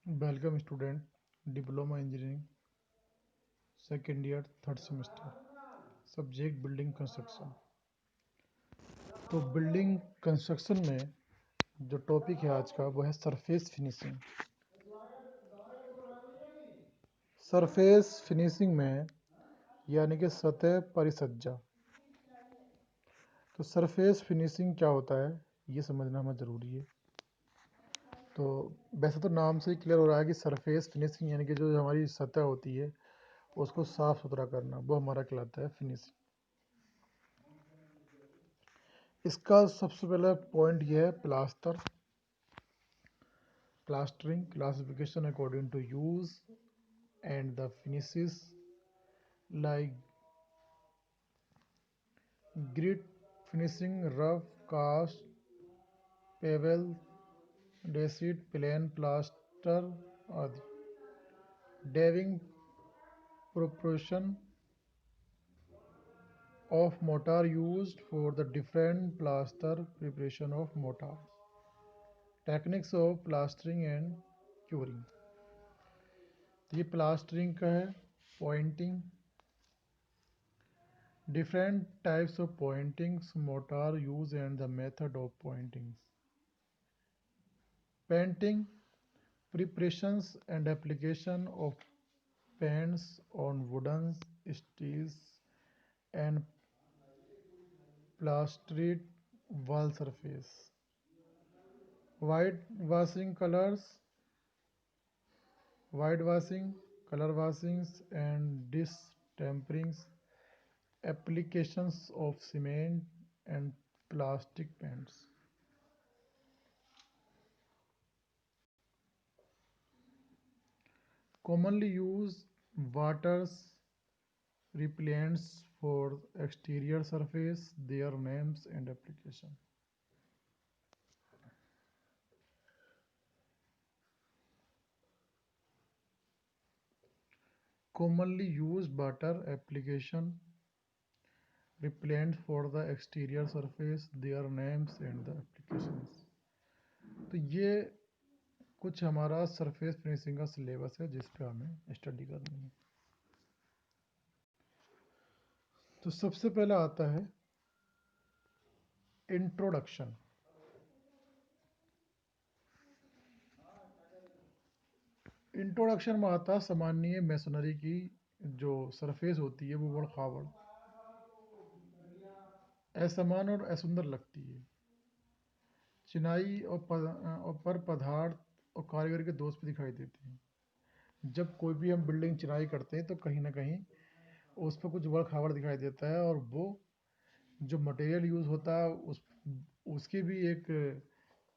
Welcome student, diploma engineering second year third semester, subject building construction. तो building construction में जो topic है आज का वो है सरफेस फिनिशिंग। सरफेस फिनिशिंग में यानी कि सतह परिसज्जा। तो सरफेस फिनिशिंग क्या होता है ये समझना हमें ज़रूरी है। तो वैसे तो नाम से ही क्लियर हो रहा है कि सरफेस फिनिशिंग यानी कि जो हमारी सतह होती है उसको साफ सुथरा करना, वो हमारा कहलाता है फिनिशिंग। इसका सबसे पहला पॉइंट ये है plaster, plastering classification according to use and the finishes like grit finishing, rough cast, pebble, desit, plain plaster आदि। Daving proportion of mortar used for the different plaster preparation of mortar, techniques of plastering and curing। ये plastering का है। Pointing, different types of pointings, mortar use and the method of pointings। Painting, preparations and application of paints on wooden, steels and plastered wall surface। White washing, color washings and distemperings, applications of cement and plastic paints। Commonly used waters repellents for exterior surface, their names and application। Commonly used water application repellents for the exterior surface, their names and the applications। तो ये कुछ हमारा surface finishing का syllabus है जिस पे हमें study करनी है। तो सबसे पहला आता है इंट्रोडक्शन। इंट्रोडक्शन में आता है सामान्य मेसनरी की जो सरफेस होती है वो बड़ खावड़, असमान और असुंदर लगती है। चिनाई और पर पदार्थ और कारीगर के दोष भी दिखाई देते हैं। जब कोई भी हम बिल्डिंग चिनाई करते हैं तो कहीं ना कहीं उस पर कुछ बड़ खावड़ दिखाई देता है, और वो जो मटेरियल यूज़ होता है उसकी भी एक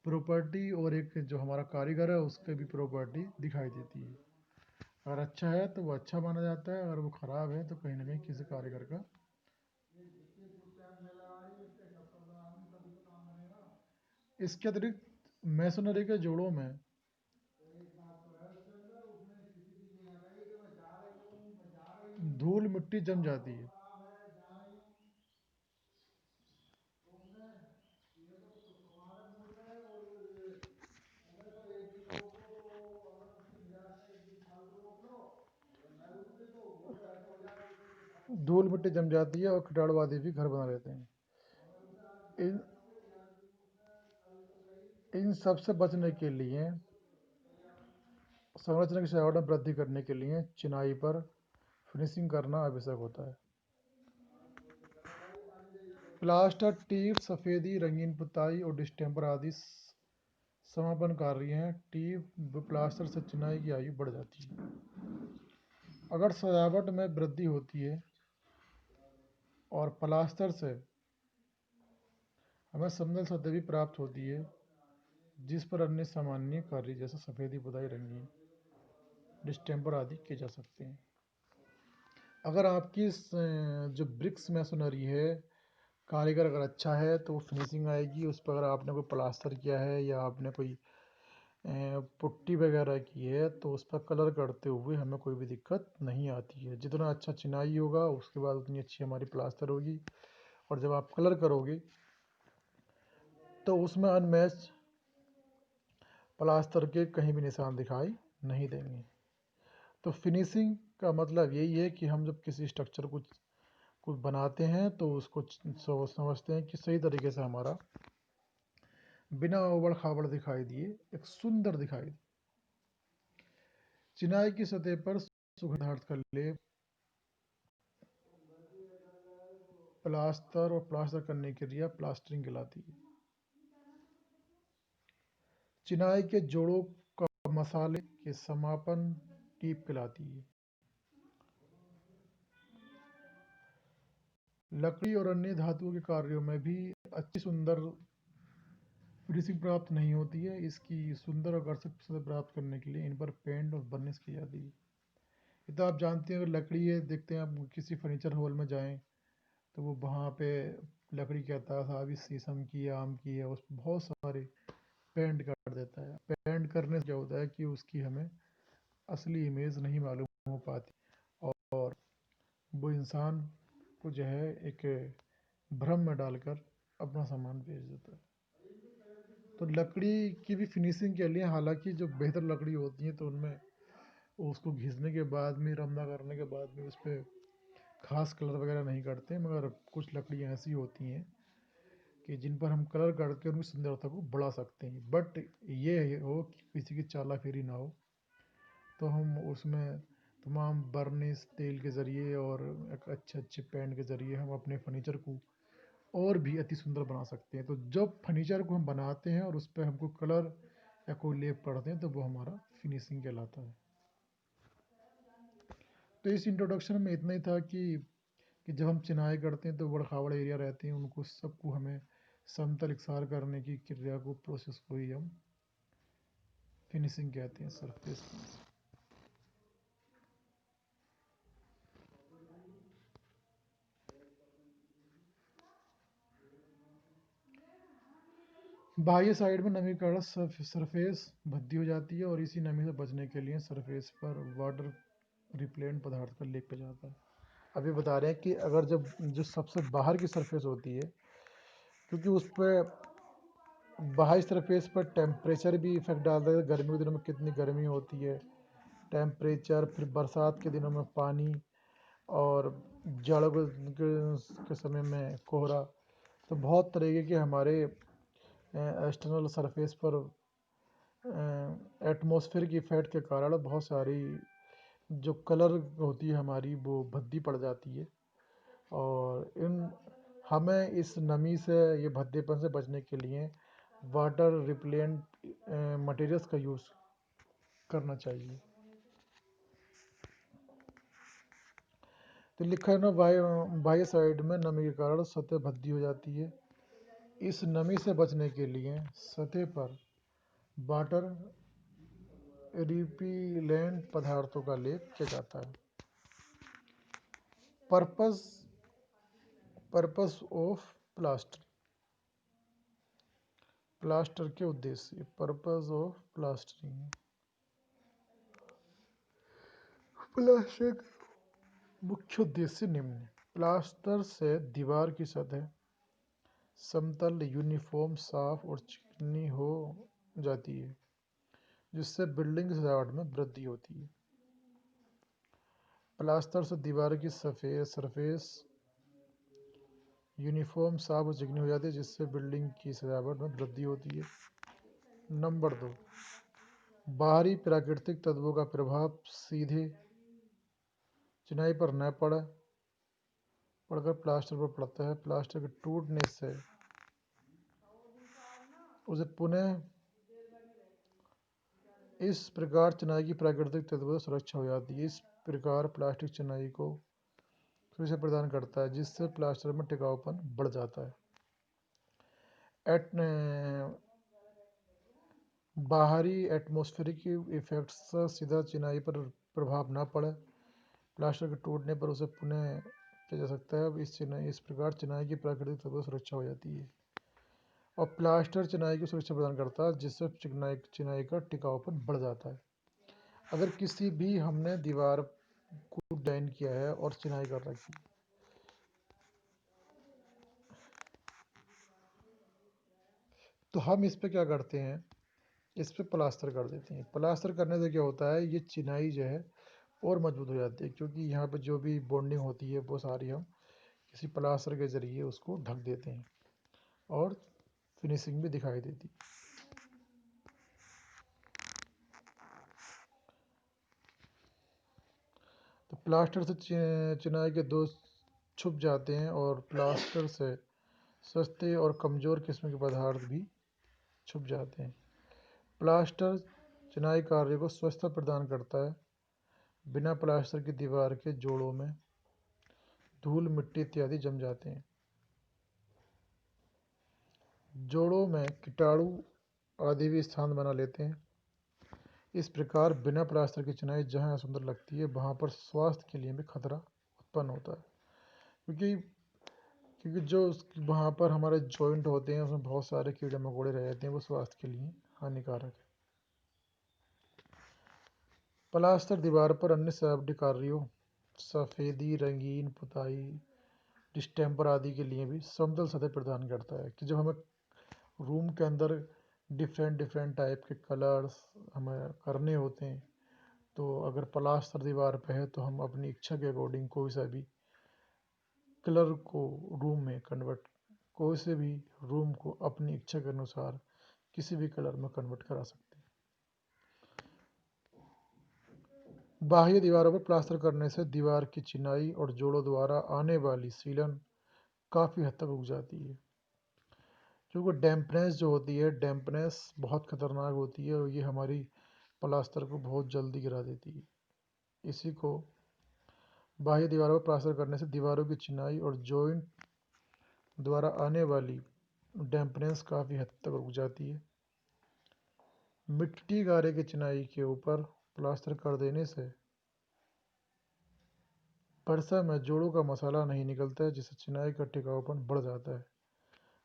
प्रॉपर्टी और एक जो हमारा कारीगर है उसके भी प्रॉपर्टी दिखाई देती है। अगर अच्छा है तो वो अच्छा माना जाता है, अगर वो ख़राब है तो कहीं ना कहीं किसी कारीगर का। इसके अतिरिक्त मैसनरी के जोड़ों में धूल मिट्टी जम जाती है। धूल मिट्टी जम जाती है और कीटाणुवादी भी घर बना लेते हैं। इन इन सब से बचने के लिए, संरचना की सजावट में वृद्धि करने के लिए चिनाई पर फिनिशिंग करना आवश्यक होता है। प्लास्टर, टीप, सफ़ेदी, रंगीन पुताई और डिस्टेम्पर आदि समापन कार्य हैं। टीप प्लास्टर से चिनाई की आयु बढ़ जाती है। अगर सजावट में वृद्धि होती है और प्लास्टर से हमें समतल सतह भी प्राप्त होती है जिस पर अन्य सामान्य कार्य जैसे सफ़ेदी, पुताई, रंगीन, डिस्टेम्पर आदि किए जा सकते हैं। अगर आपकी जो ब्रिक्स मैसनरी है, कारीगर अगर अच्छा है तो वो फिनिशिंग आएगी। उस पर अगर आपने कोई प्लास्टर किया है या आपने कोई पुट्टी वगैरह की है तो उस पर कलर करते हुए हमें कोई भी दिक्कत नहीं आती है। जितना अच्छा चिनाई होगा उसके बाद उतनी अच्छी हमारी प्लास्टर होगी, और जब आप कलर करोगे तो उसमें अनमैच प्लास्टर के कहीं भी निशान दिखाई नहीं देंगे। तो फिनिशिंग का मतलब यही है कि हम जब किसी स्ट्रक्चर को कुछ बनाते हैं तो उसको समझते हैं कि सही तरीके से हमारा बिना उबड़ खाबड़ दिखाई दिए एक सुंदर दिखाई दे। चिनाई की सतह पर सुगंध पदार्थ का लेप, प्लास्टर और प्लास्टर करने की क्रिया प्लास्टरिंग कहलाती है। चिनाई के जोड़ों का मसाले के समापन टीप कहलाती है। लकड़ी और अन्य धातुओं के कार्यों में भी अच्छी सुंदर फिनिशिंग प्राप्त नहीं होती है। इसकी सुंदर और आकर्षक सतह प्राप्त करने के लिए इन पर पेंट और बर्निश की जाती है। ये तो आप जानते हैं, अगर लकड़ी है, देखते हैं आप किसी फर्नीचर हॉल में जाएं तो वो वहाँ पे लकड़ी कहता था अभी शीशम की है, आम की है, उस बहुत सारे पेंट कर देता है। पेंट करने से क्या होता है कि उसकी हमें असली इमेज नहीं मालूम हो पाती और वो इंसान को जो है एक भ्रम में डालकर अपना सामान बेच देता है। तो लकड़ी की भी फिनिशिंग के लिए हालांकि जो बेहतर लकड़ी होती है तो उनमें उसको घिसने के बाद में, रमदा करने के बाद में उस पर खास कलर वगैरह नहीं करते, मगर कुछ लकड़ियाँ ऐसी होती हैं कि जिन पर हम कलर करके उनकी सुंदरता को बढ़ा सकते हैं। बट ये हो कि किसी की चाला फेरी ना हो, तो हम उसमें तमाम बर्निश तेल के ज़रिए और एक अच्छे अच्छे पेंट के ज़रिए हम अपने फर्नीचर को और भी अति सुंदर बना सकते हैं। तो जब फर्नीचर को हम बनाते हैं और उस पर हमको कलर या कोई लेप करते हैं तो वो हमारा फिनिशिंग कहलाता है। तो इस इंट्रोडक्शन में इतना ही था कि जब हम चिनाई करते हैं तो बड़खावड़ एरिया रहते हैं, उनको सबको हमें समतल इकसार करने की क्रिया को, प्रोसेस को ही हम फिनिशिंग कहते हैं, सरफेस। बाह्य साइड में नमी के कारण सरफेस भद्दी हो जाती है और इसी नमी से बचने के लिए सरफेस पर वाटर रिपेलेंट पदार्थ का लेप किया जाता है। अभी बता रहे हैं कि अगर जब जो सबसे बाहर की सरफेस होती है, क्योंकि उस पर बाहरी सरफेस पर टेम्परेचर भी इफेक्ट डालता है। गर्मी के दिनों में कितनी गर्मी होती है, टेम्परेचर, फिर बरसात के दिनों में पानी और जाड़ के समय में कोहरा। तो बहुत तरीके के हमारे एक्सटर्नल सरफेस पर एटमॉस्फेयर की इफेक्ट के कारण बहुत सारी जो कलर होती है हमारी वो भद्दी पड़ जाती है और हमें इस नमी से, ये भद्देपन से बचने के लिए वाटर रिपेलेंट मटेरियल्स का यूज़ करना चाहिए। तो लिखा है ना, बाह्य साइड में नमी के कारण सतह भद्दी हो जाती है। इस नमी से बचने के लिए सतह पर वाटर रिपेलेंट पदार्थों का लेप किया जाता है। पर्पस ऑफ प्लास्टर, प्लास्टर के उद्देश्य, पर्पस ऑफ प्लास्टरिंग। प्लास्टर मुख्य उद्देश्य निम्न: प्लास्टर से दीवार की सतह समतल, यूनिफॉर्म, साफ और चिकनी हो जाती है, जिससे बिल्डिंग की सजावट में वृद्धि होती है। प्लास्टर से दीवार की सरफेस यूनिफॉर्म, साफ और चिकनी हो जाती है, जिससे बिल्डिंग की सजावट में वृद्धि होती है। नंबर 2, बाहरी प्राकृतिक तत्वों का प्रभाव सीधे चिनाई पर न पड़कर प्लास्टर पर पड़ता है। प्लास्टर के टूटने से उसे पुनः इस प्रकार चिनाई की प्राकृतिक तत्वों से सुरक्षा हो जाती है। इस प्रकार प्लास्टिक चिनाई को सुरक्षा प्रदान करता है, जिससे प्लास्टर में टिकाऊपन बढ़ जाता है। बाहरी एटमॉस्फेरिक इफेक्ट्स से सीधा चिनाई पर प्रभाव न पड़े, प्लास्टर के टूटने पर उसे पुनः किया जा सकता है। इस प्रकार चिनाई की प्राकृतिक तत्वों से सुरक्षा हो जाती है और प्लास्टर चिनाई की सुरक्षा प्रदान करता है, जिससे चिनाई का टिकाऊपन बढ़ जाता है। अगर किसी भी हमने दीवार को डिजाइन किया है और चिनाई कर रखी है, तो हम इस पे क्या करते हैं इस पे प्लास्टर कर देते हैं। प्लास्टर करने से क्या होता है, ये चिनाई जो है और मजबूत हो जाती है, क्योंकि यहाँ पे जो भी बॉन्डिंग होती है वो सारी हम किसी प्लास्टर के ज़रिए उसको ढक देते हैं और फिनिशिंग भी दिखाई देती है। तो प्लास्टर से चिनाई के दोष छुप जाते हैं और प्लास्टर से सस्ते और कमज़ोर किस्म के पदार्थ भी छुप जाते हैं। प्लास्टर चिनाई कार्य को स्वच्छता प्रदान करता है। बिना प्लास्टर की दीवार के जोड़ों में धूल, मिट्टी इत्यादि जम जाते हैं। जोड़ों में कीटाणु आदि भी स्थान बना लेते हैं। इस प्रकार बिना प्लास्टर की चिनाई जहाँ सुंदर लगती है, वहाँ पर स्वास्थ्य के लिए भी खतरा उत्पन्न होता है, क्योंकि क्योंकि जो वहाँ पर हमारे जॉइंट होते हैं उसमें बहुत सारे कीड़े मकोड़े रह जाते हैं, वो स्वास्थ्य के लिए हानिकारक है। प्लास्टर दीवार पर अन्य सजावटी कार्यों, सफ़ेदी, रंगीन पुताई, डिस्टेम्पर आदि के लिए भी समतल सतह प्रदान करता है। कि जब हमें रूम के अंदर डिफरेंट डिफरेंट टाइप के कलर्स हमें करने होते हैं, तो अगर प्लास्टर दीवार पे है तो हम अपनी इच्छा के अकॉर्डिंग कोई सा भी कलर को रूम में कन्वर्ट, कोई से भी रूम को अपनी इच्छा के अनुसार किसी भी कलर में कन्वर्ट करा सकते हैं। बाह्य दीवारों पर प्लास्टर करने से दीवार की चिनाई और जोड़ों द्वारा आने वाली सीलन काफ़ी हद तक रुक जाती है, क्योंकि डैम्पनेस जो होती है, डैम्पनेस बहुत खतरनाक होती है और ये हमारी प्लास्टर को बहुत जल्दी गिरा देती है। इसी को बाह्य दीवारों पर प्लास्टर करने से दीवारों की चिनाई और जॉइंट द्वारा आने वाली डैम्पनेस काफ़ी हद तक रुक जाती है। मिट्टी गारे की चिनाई के ऊपर प्लास्टर कर देने से परसा में जोड़ों का मसाला नहीं निकलता है, जिससे चिनाई का टिकाऊपन बढ़ जाता है।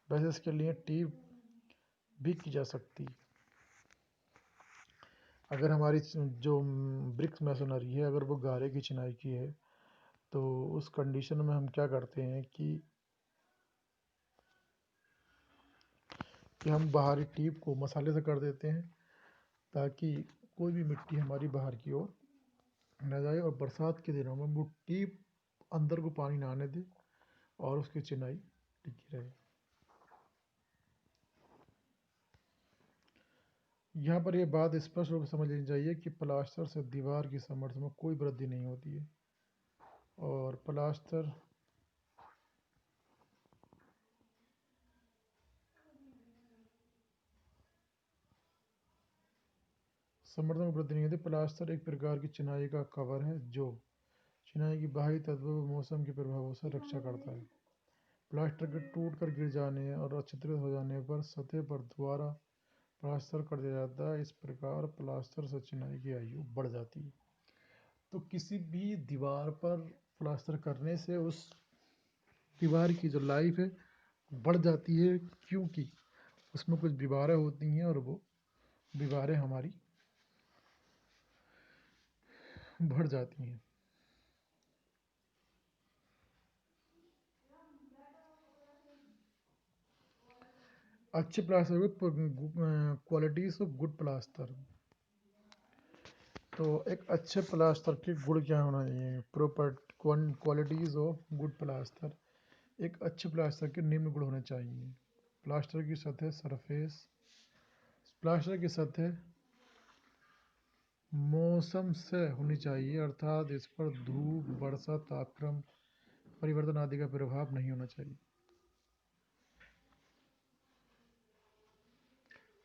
वैसे इसके लिए टीप भी की जा सकती है। अगर हमारी जो ब्रिक्स मैसोनरी है, अगर वो गारे की चिनाई की है, तो उस कंडीशन में हम क्या करते हैं कि हम बाहरी टीप को मसाले से कर देते हैं, ताकि कोई भी मिट्टी हमारी बाहर की ओर न जाए और बरसात के दिनों में वो टीप अंदर को पानी ना आने दे और उसकी चिनाई टिकी रहे। यहाँ पर यह बात स्पष्ट रूप से समझ लेनी चाहिए कि प्लास्टर से दीवार की सामर्थ्य में कोई वृद्धि नहीं होती है और प्लास्टर सामर्थ्य में वृद्धि नहीं होती। प्लास्टर एक प्रकार की चिनाई का कवर है जो चिनाई की बाहरी तत्वों व मौसम के प्रभावों से रक्षा करता है। प्लास्टर के टूट कर गिर जाने और अछिद्रित हो जाने पर सतह पर दोबारा प्लास्टर कर दिया जाता है। इस प्रकार प्लास्टर से चिनाई की आयु बढ़ जाती है। तो किसी भी दीवार पर प्लास्टर करने से उस दीवार की जो लाइफ है बढ़ जाती है, क्योंकि उसमें कुछ दीवारें होती हैं और वो दीवारें हमारी बढ़ जाती हैं। अच्छे plaster qualities of good plaster. तो एक अच्छे प्लास्टर के गुण क्या होना चाहिए, proper qualities of good plaster. एक अच्छे प्लास्टर के निम्न गुण होने चाहिए। प्लास्टर की सतह सरफेस, प्लास्टर की सतह मौसम से होनी चाहिए, अर्थात इस पर धूप, वर्षा, तापक्रम परिवर्तन आदि का प्रभाव नहीं होना चाहिए।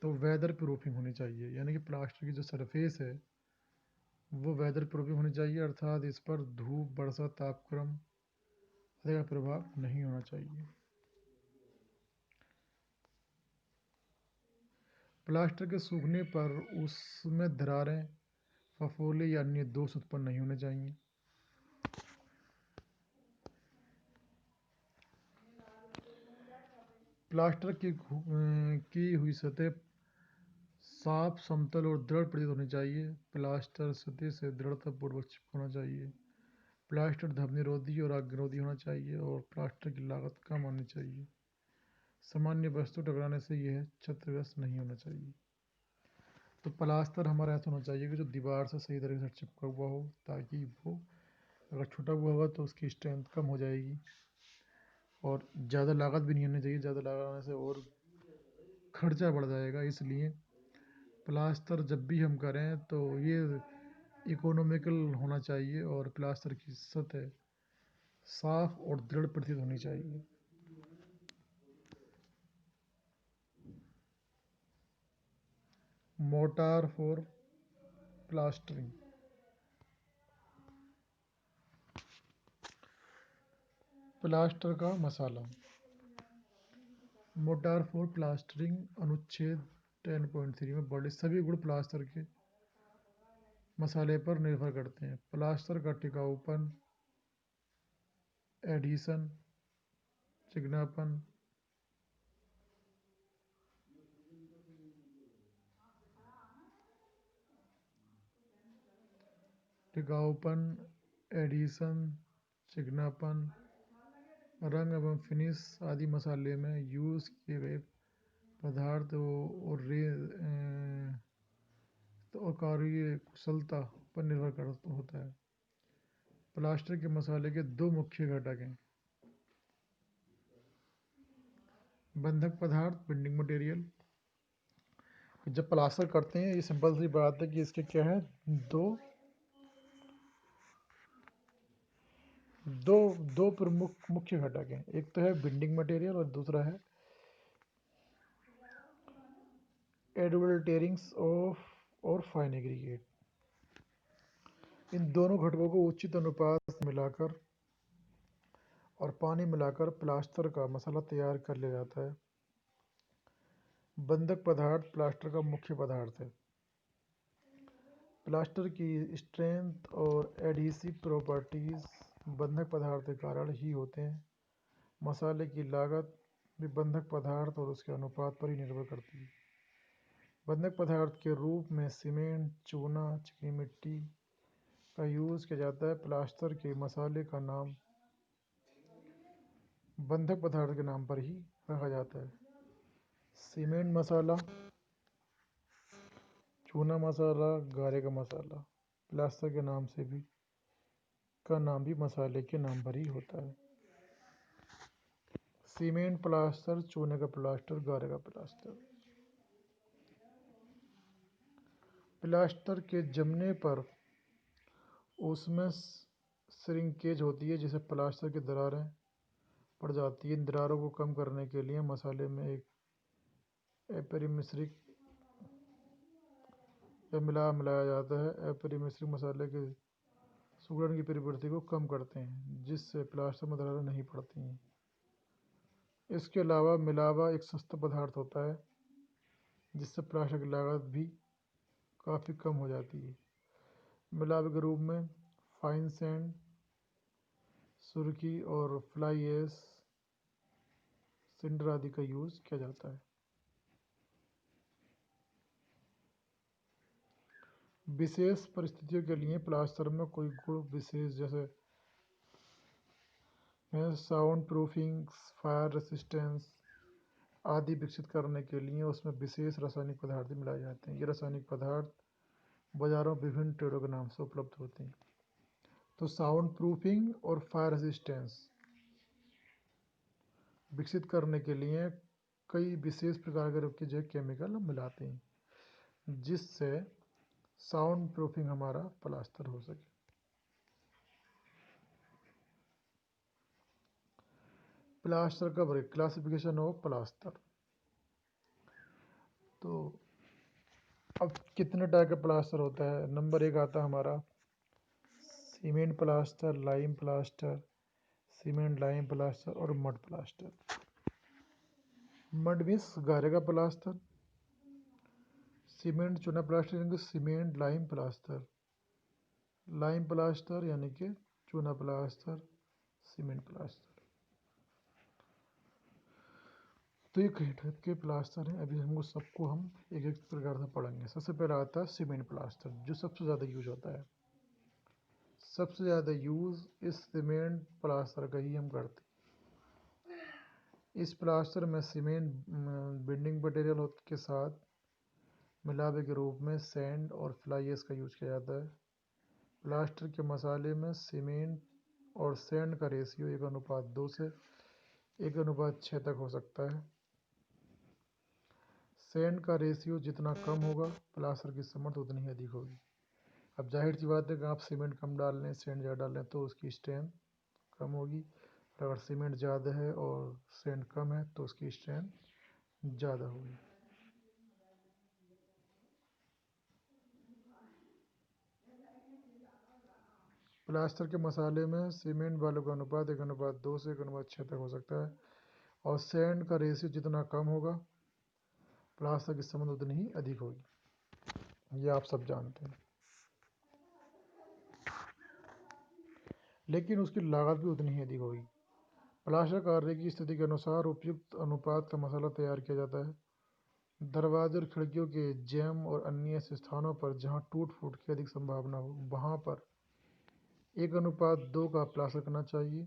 तो वेदर प्रूफिंग होनी चाहिए, यानी कि प्लास्टर की जो सरफेस है वो वेदर प्रूफिंग होनी चाहिए, अर्थात इस पर धूप, वर्षा, तापक्रम आदि का प्रभाव नहीं होना चाहिए। प्लास्टर के सूखने पर उसमें दरारें, फफोले या अन्य दोष उत्पन्न नहीं होने चाहिए। प्लास्टर की हुई सतह साफ, समतल और दृढ़ प्रतीत होनी चाहिए। प्लास्टर सतह से दृढ़तापूर्वक चिपकना चाहिए। प्लास्टर धूप-निरोधी और आग-निरोधी होना चाहिए और प्लास्टर की लागत कम होनी चाहिए। सामान्य वस्तु टकराने से यह क्षतिग्रस्त नहीं होना चाहिए। तो प्लास्टर हमारा ऐसा होना चाहिए कि जो दीवार से सही तरीके से चिपका हुआ हो, ताकि वो अगर छुटा हुआ होगा तो उसकी स्ट्रेंथ कम हो जाएगी। और ज़्यादा लागत भी नहीं होनी चाहिए, ज़्यादा लागत होने से और खर्चा बढ़ जाएगा। इसलिए प्लास्टर जब भी हम करें तो ये इकोनॉमिकल होना चाहिए और प्लास्टर की सतह साफ और दृढ़ प्रतीत होनी चाहिए। Mortar for plastering. प्लास्टर का मसाला। मोर्टार फॉर प्लास्टरिंग अनुच्छेद 10.3 में बड़े सभी गुण प्लास्टर के मसाले पर निर्भर करते हैं। प्लास्टर का टिकाऊपन, एडहीशन, चिकनापन, चिकनापन, रंग एवं फिनिश आदि मसाले में यूज किए गए पदार्थ और कार्य कुशलता पर निर्भर होता है। प्लास्टर के मसाले के दो मुख्य घटक हैं: बंधक पदार्थ, बिल्डिंग मटेरियल। जब प्लास्टर करते हैं, ये सिंपल सी बात है कि इसके क्या है, दो दो दो प्रमुख मुख्य घटक हैं। एक तो है बिल्डिंग मटेरियल और दूसरा है एडल्टेरिंग्स ऑफ और फाइन एग्रीगेट। इन दोनों घटकों को उचित अनुपात से मिलाकर और पानी मिलाकर प्लास्टर का मसाला तैयार कर लिया जाता है। बंधक पदार्थ प्लास्टर का मुख्य पदार्थ है। प्लास्टर की स्ट्रेंथ और एडहीसिव प्रॉपर्टीज बंधक पदार्थ के कारण ही होते हैं। मसाले की लागत भी बंधक पदार्थ और उसके अनुपात पर ही निर्भर करती है। बंधक पदार्थ के रूप में सीमेंट, चूना, चिकनी मिट्टी का यूज़ किया जाता है। प्लास्टर के मसाले का नाम बंधक पदार्थ के नाम पर ही रखा जाता है। सीमेंट मसाला, चूना मसाला, गारे का मसाला प्लास्टर के नाम से भी का नाम भी मसाले के नाम पर ही होता है। सीमेंट प्लास्टर, चूने का प्लास्टर, गारे का प्लास्टर। प्लास्टर के जमने पर उसमें श्रिंकेज होती है, जिससे प्लास्टर की दरारें पड़ जाती है। इन दरारों को कम करने के लिए मसाले में एक एपरिमिश्रिक या मिलाया जाता है। एपरिमिश्रिक मसाले के सुगड़न की प्रवृत्ति को कम करते हैं, जिससे प्लास्टर में दरारें नहीं पड़ती हैं। इसके अलावा मिलावा एक सस्ता पदार्थ होता है, जिससे प्लास्टर की लागत भी काफ़ी कम हो जाती है। मिलावे के रूप में फाइन सैंड, सुर्खी और फ्लाई ऐश, सिंडर आदि का यूज़ किया जाता है। विशेष परिस्थितियों के लिए प्लास्टर में कोई गुण विशेष जैसे साउंड प्रूफिंग, फायर रेसिस्टेंस आदि विकसित करने के लिए उसमें विशेष रासायनिक पदार्थ मिलाए जाते हैं। ये रासायनिक पदार्थ बाजारों में विभिन्न ट्रेडों के नाम से उपलब्ध होते हैं। तो साउंड प्रूफिंग और फायर रेसिस्टेंस विकसित करने के लिए कई विशेष प्रकार के जो केमिकल मिलाते हैं, जिससे साउंड प्रूफिंग हमारा प्लास्टर हो सके। प्लास्टर का वर्ग, क्लासिफिकेशन ऑफ प्लास्टर। तो अब कितने टाइप का प्लास्टर होता है? नंबर 1 आता है हमारा cement plaster, lime plaster, cement lime plaster और मड प्लास्टर। मड मीन्स गारे का प्लास्टर, सीमेंट चूना प्लास्टर यानी कि cement lime plaster, lime plaster यानी कि चूना प्लास्टर, सीमेंट प्लास्टर। तो ये कई टाइप के प्लास्टर हैं। अभी हमको सबको हम एक एक प्रकार से पढ़ेंगे। सबसे पहला आता है सीमेंट प्लास्टर, जो सबसे ज़्यादा यूज होता है। सबसे ज़्यादा यूज इस सीमेंट प्लास्टर का ही हम करते हैं। इस प्लास्टर में सीमेंट बिल्डिंग मटेरियल के साथ मिलावे के रूप में सैंड और फ्लाई ऐश का यूज किया जाता है। प्लास्टर के मसाले में सीमेंट और सैंड का रेशियो 1:2 से 1:6 तक हो सकता है। सैंड का रेशियो जितना कम होगा प्लास्टर की समर्थ उतनी ही अधिक होगी। अब जाहिर सी बात है कि आप सीमेंट कम डाल लें, सैंड ज़्यादा डाल लें तो उसकी स्ट्रेंथ कम होगी, और अगर सीमेंट ज़्यादा है और सैंड कम है तो उसकी स्ट्रेंथ ज़्यादा होगी। प्लास्टर के मसाले में सीमेंट बालू का अनुपात 1:2 से 1:6 तक हो सकता है, और सैंड का रेशियो जितना कम होगा प्लास्टर की समर्थ उतनी ही अधिक होगी। ये आप सब जानते हैं, लेकिन उसकी लागत भी उतनी ही अधिक होगी। प्लास्टर कार्य की स्थिति के अनुसार उपयुक्त अनुपात का मसाला तैयार किया जाता है। दरवाजे और खिड़कियों के जैम और अन्य ऐसे स्थानों पर जहां टूट फूट की अधिक संभावना हो वहां पर 1:2 का प्लास्टर करना चाहिए।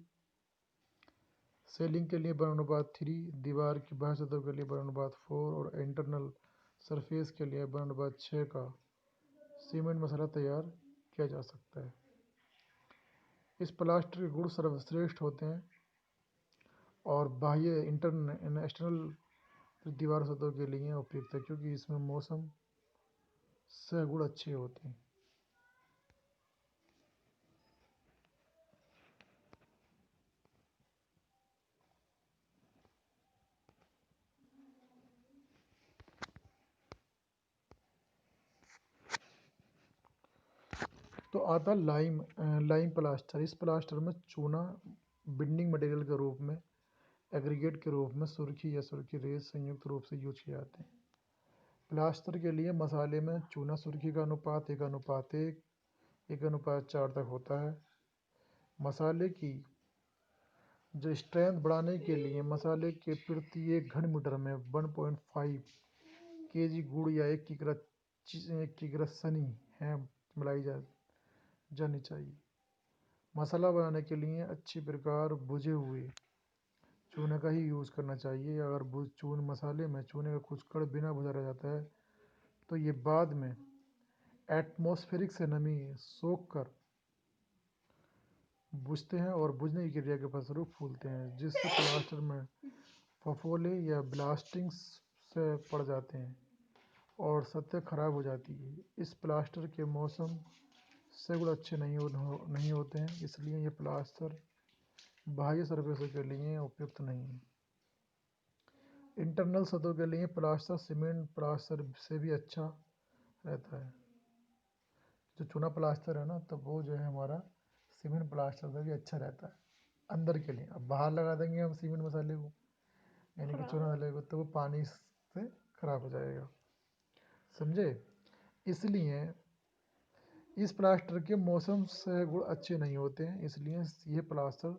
सेलिंग के लिए 1:3, दीवार की बाह्य सतह के लिए 1:4 और इंटरनल सरफेस के लिए 1:6 का सीमेंट मसाला तैयार किया जा सकता है। इस प्लास्टर के गुण सर्वश्रेष्ठ होते हैं और बाह्य एक्सटर्नल दीवार सतहों के लिए उपयुक्त है, क्योंकि इसमें मौसम से गुण अच्छे होते हैं। तो आता लाइम प्लास्टर। इस प्लास्टर में चूना बिंडिंग मटेरियल के रूप में, एग्रीगेट के रूप में सुर्खी या सुर्खी रेत संयुक्त रूप से यूज किए जाते हैं। प्लास्टर के लिए मसाले में चूना सुर्खी का अनुपात 1:1, 1:4 तक होता है। मसाले की जो स्ट्रेंथ बढ़ाने के लिए मसाले के प्रति 1 घन मीटर में 1.5 kg गुड़ या 1 किग्रा सनी है मिलाई जानी चाहिए। मसाला बनाने के लिए अच्छी प्रकार बुझे हुए चूने का ही यूज़ करना चाहिए। अगर मसाले में चूने का कुछ कण बिना बुझा रह जाता है तो ये बाद में एटमॉस्फेरिक से नमी सोख कर बुझते हैं और बुझने की क्रिया के फलस्वरूप फूलते हैं, जिससे प्लास्टर में फफोले या ब्लास्टिंग से पड़ जाते हैं और सतह खराब हो जाती है। इस प्लास्टर के मौसम से गुण अच्छे नहीं होते हैं, इसलिए ये प्लास्टर बाह्य सरफेसों के लिए उपयुक्त नहीं है। इंटरनल सतहों के लिए प्लास्टर सीमेंट प्लास्टर से भी अच्छा रहता है। जो चूना प्लास्टर है ना, तो वो जो है हमारा सीमेंट प्लास्टर से भी अच्छा रहता है अंदर के लिए। अब बाहर लगा देंगे हम सीमेंट मसाले को, यानी कि चूना मसाले को, तो वो पानी से खराब हो जाएगा, समझे। इसलिए इस प्लास्टर के मौसम से गुण अच्छे नहीं होते हैं, इसलिए ये प्लास्टर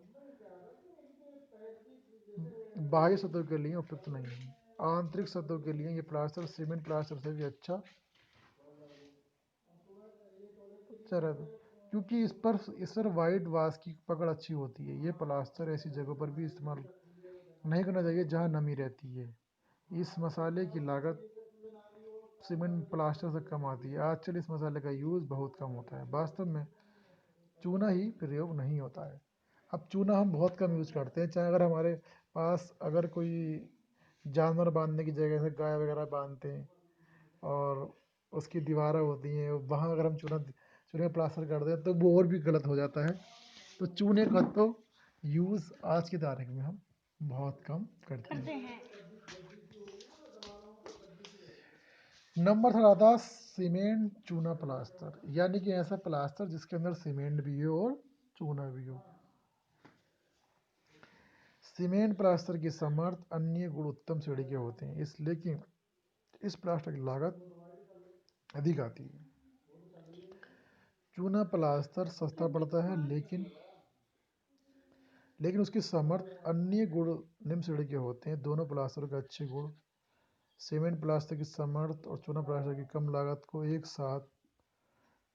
बाह्य सतहों के लिए उपयुक्त नहीं है। आंतरिक सतहों के लिए ये प्लास्टर सीमेंट प्लास्टर से भी अच्छा रहता है, क्योंकि इस पर वाइट वाश की पकड़ अच्छी होती है। ये प्लास्टर ऐसी जगहों पर भी इस्तेमाल नहीं करना चाहिए जहाँ नमी रहती है। इस मसाले की लागत सीमेंट प्लास्टर से कम आती है। आजकल इस मसाले का यूज़ बहुत कम होता है, वास्तव में चूना ही प्रयोग नहीं होता है। अब चूना हम बहुत कम यूज़ करते हैं, चाहे अगर हमारे पास अगर कोई जानवर बांधने की जगह से गाय वगैरह बांधते हैं और उसकी दीवारें होती हैं, वहाँ अगर हम चूने का प्लास्टर कर दें तो वो और भी गलत हो जाता है। तो चूने का तो यूज़ आज की तारीख में हम बहुत कम करते हैं। नंबर थर्ड आता है सीमेंट चूना प्लास्टर, यानी कि ऐसा प्लास्टर जिसके अंदर सीमेंट भी हो और चूना भी हो। सीमेंट प्लास्टर की समर्थ अन्य गुण उत्तम श्रेणी के होते हैं, लेकिन इस प्लास्टर की लागत अधिक आती है। चूना प्लास्टर सस्ता पड़ता है, लेकिन उसकी समर्थ अन्य गुण निम्न श्रेणी के होते हैं। दोनों प्लास्टर के अच्छे गुण सीमेंट प्लास्टर की समर्थ और चूना प्लास्टर की कम लागत को एक साथ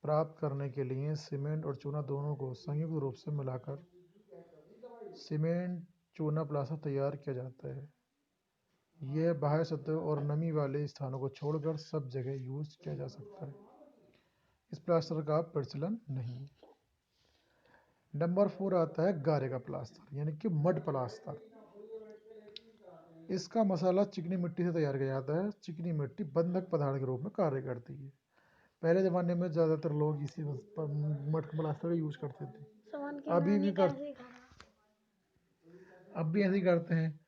प्राप्त करने के लिए सीमेंट और चूना दोनों को संयुक्त रूप से मिलाकर सीमेंट चूना प्लास्टर तैयार किया जाता है। यह बाह्य सतह और नमी वाले स्थानों को छोड़कर सब जगह यूज किया जा सकता है। इस प्लास्टर का प्रचलन नहीं है। नंबर 4 आता है गारे का प्लास्टर यानी कि मड प्लास्टर। इसका मसाला चिकनी मिट्टी से तैयार किया जाता है। चिकनी मिट्टी बंधक पदार्थ के रूप में कार्य करती है। पहले ज़माने में ज़्यादातर लोग इसी मड प्लास्टर का यूज करते थे। अभी भी अब भी ऐसे ही करते हैं।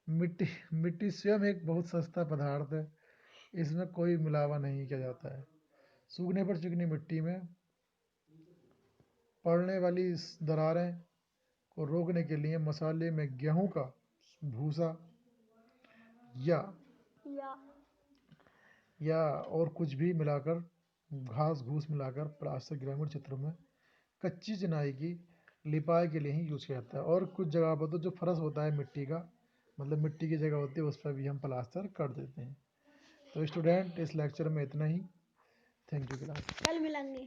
मिट्टी मिट्टी स्वयं एक बहुत सस्ता पदार्थ है। इसमें कोई मिलावा नहीं किया जाता है। सूखने पर चिकनी मिट्टी में पड़ने वाली इस दरारें को रोकने के लिए मसाले में गेहूं का भूसा या या और कुछ भी मिलाकर घास घूस मिलाकर प्लास्टर ग्रामीण क्षेत्रों में कच्ची चिनाई की लिपाई के लिए ही यूज किया जाता है। और कुछ जगह पर तो जो फर्श होता है मिट्टी का, मतलब मिट्टी की जगह होती है, उस पर भी हम प्लास्टर कर देते हैं। तो स्टूडेंट इस लेक्चर में इतना ही। Thank you class. कल मिलेंगे।